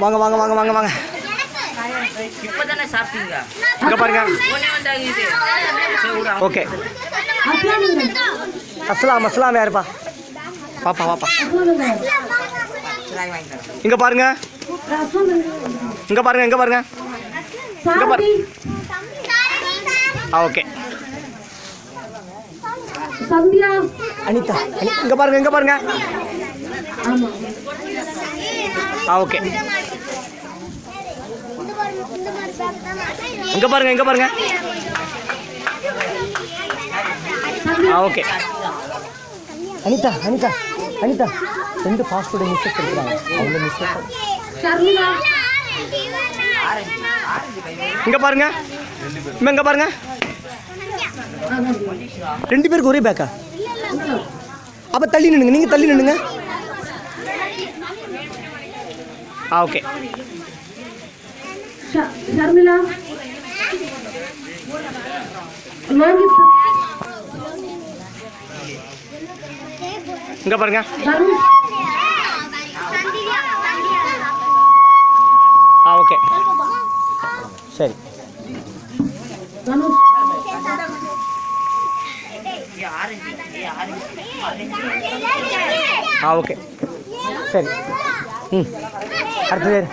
வாங்க வாங்க வாங்க வாங்க வாங்க. இப்பதானே சாப்பிட்டீங்க. இங்க பாருங்க. ஓகே. அஸ்லாம் அஸ்லாம் யாருப்பா? பாப்பா பாப்பா. இங்க பாருங்க. இங்க பாருங்க இங்க பாருங்க. இங்க பாருங்க. ஓகே. சந்தியா அனிதா இங்க பாருங்க இங்க பாருங்க. ஓகே. இங்க பாருங்க இங்க பாருங்க. ஓகே. அனிதா அனிதா அனிதா ரெண்டு பாஸ்போர்ட் மிஸ்டேக் இருக்காங்க. அவங்க மிஸ்டேக். இங்க பாருங்க. இங்க பாருங்க. ரெண்டு பேருக்கு ஒரே பேக்கா? அப்ப தள்ளி நின்னுங்க. நீங்க தள்ளி நின்னுங்க. ஓகே. ஷர்மிளா லோகித் இங்க பாருங்க. ஓகே சரி. ஓகே சரி. அடுத்தது யாரு?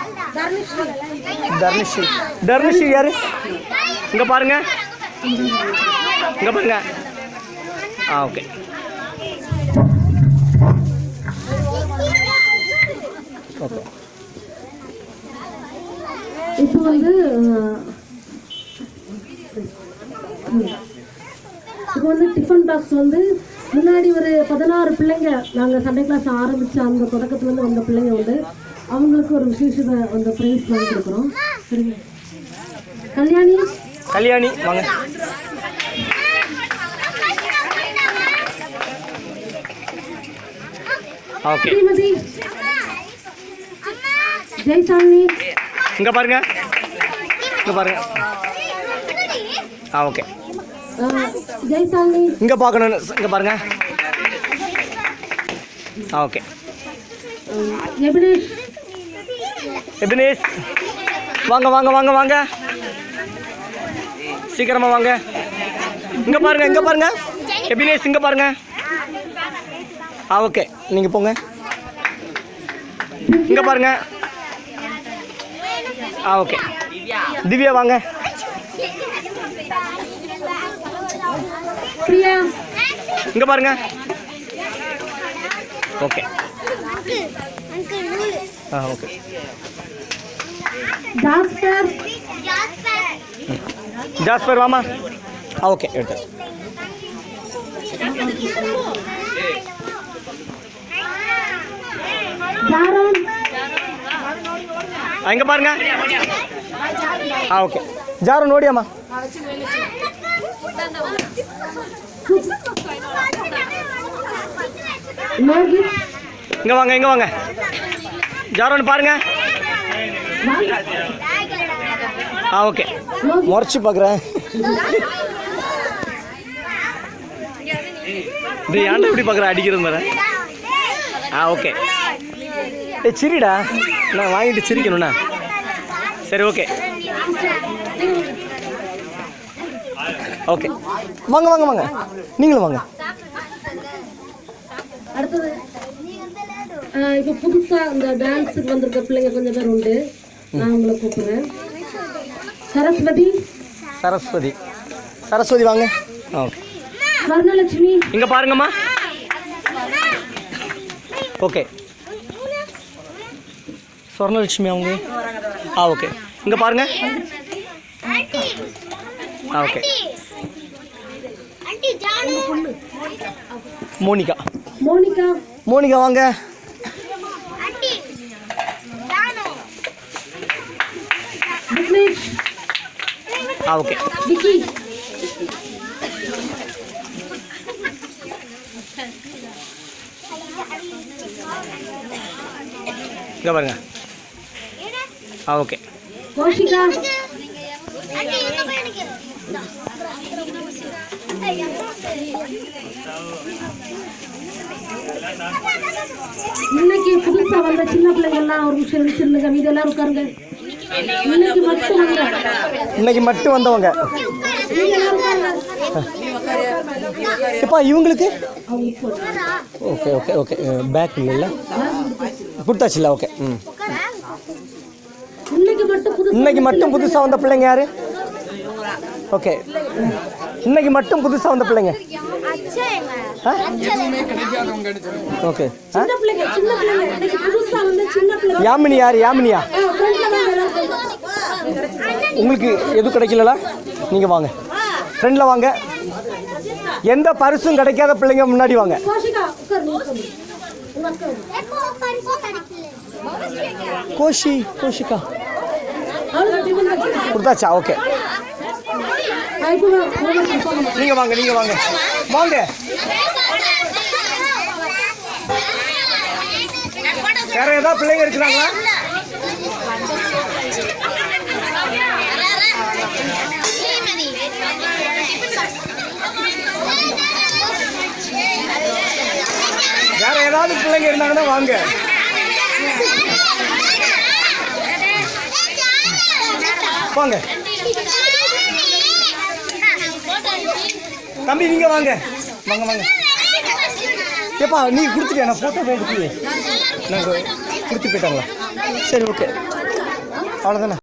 தர்னிஷி. தர்னிஷி யாரு? இங்க பாருங்க இங்க பாருங்க. ஓகே. ஓகே. இப்போ வந்து டிஃபன் பாக்ஸ் வந்து முன்னாடி ஒரு 16 பிள்ளைங்க நாங்கள் சண்டே கிளாஸ் ஆரம்பித்த அந்த தொடக்கத்துலேருந்து வந்த பிள்ளைங்க வந்து அவங்களுக்கு ஒரு விசேஷ அந்த ப்ரைஸ் வாங்கி கொடுக்குறோம். சரிங்க. கல்யாணி கல்யாணி வாங்க. ஓகே. ஸ்ரீமதி ஜெய்சாலினி இங்க பாருங்க இங்க பாருங்க. ஓகே. ஜெய்சாலினி இங்க பார்க்கணும். இங்க பாருங்க. ஓகே. எபினேஷ் எபினேஷ் வாங்க வாங்க வாங்க வாங்க. சீக்கிரமா வாங்க. இங்க பாருங்க இங்க பாருங்க. எபினேஷ் இங்க பாருங்க. ஓகே. நீங்க போங்க. இங்க பாருங்க. ஓகே. திவ்யா வாங்க. பிரியா இங்க பாருங்க. ஓகே. ஓகே. ஜாஸ்பர் ஜாஸ்பர் வாமா. ஓகே எடுத்து. ஜாரோன் இங்க பாருங்க. ஓகே. ஜாரு ನೋಡಿಯಮ್ಮ. லோகித் இங்க வாங்க இங்க வாங்க. ஜாரோன்னு பாருங்க. ஓகே. முறைச்சி பார்க்குறேன். இது ஏன்டா இப்படி பார்க்குறேன் அடிக்கிறது மாதிரி? ஓகே. சிரிடா நான் வாங்கிட்டு சிரிக்கணும்ண்ணா. சரி ஓகே. ஓகே வாங்க வாங்க வாங்க. நீங்களும் வாங்க. அடுத்தது இப்போ புதுசாக இந்த டான்ஸுக்கு வந்திருக்க பிள்ளைங்க கொஞ்சம் பேர் உண்டு. நான் உங்களை கூப்பிடுறேன். சரஸ்வதி சரஸ்வதி சரஸ்வதி வாங்க. ஓகே. ஸ்வர்ணலட்சுமி இங்கே பாருங்கம்மா. ஓகே. ஸ்வர்ணலட்சுமி அவங்க. ஓகே. இங்கே பாருங்க. ஓகே. மோனிகா மோனிகா மோனிகா வாங்க. விக்னேஷ் ஓகே. விக்கி இங்கே பாருங்க. ஓகே. கோஷிகா இன்னைக்கு புதுசா வந்த சின்ன பிள்ளைங்க எல்லாம் ஒரு நிமிஷம் எழுச்சிருந்துங்க, மீது எல்லாரும் உட்காருங்க. இன்னைக்கு மட்டும் வந்தவங்க. எப்பா இவங்களுக்கு ஓகே ஓகே ஓகே பேக் இல்லைல்ல, கொடுத்தாச்சுல்ல, ஓகே. ம், இன்னைக்கு மட்டும் புதுசாக வந்த பிள்ளைங்க யாரு? ஓகே, இன்னைக்கு மட்டும் புதுசாக வந்த பிள்ளைங்க. ஓகே, யாமினி யார்? யாமினியா? உங்களுக்கு எதுவும் கிடைக்கலா? நீங்கள் வாங்க, ஃப்ரெண்டில் வாங்க. எந்த பரிசும் கிடைக்காத பிள்ளைங்க முன்னாடி வாங்க. கோஷிகா கொடுத்தாச்சா? ஓகே, நீங்கள் வாங்க, நீங்கள் வாங்க, வாங்க. வேற ஏதாவது பிள்ளைங்க இருக்கிறாங்களா? வேற ஏதாவது பிள்ளைங்க இருந்தாங்கன்னா வாங்க. வாங்க தம்பி, நீங்க வாங்க, வாங்க வாங்க. ஏப்பா நீ கொடுத்துட்டியா? நான் ஃபோட்டோ எடுத்து நாங்கள் கொடுத்து போயிட்டாங்களா? சரி, ஓகே, அவ்வளோதானே.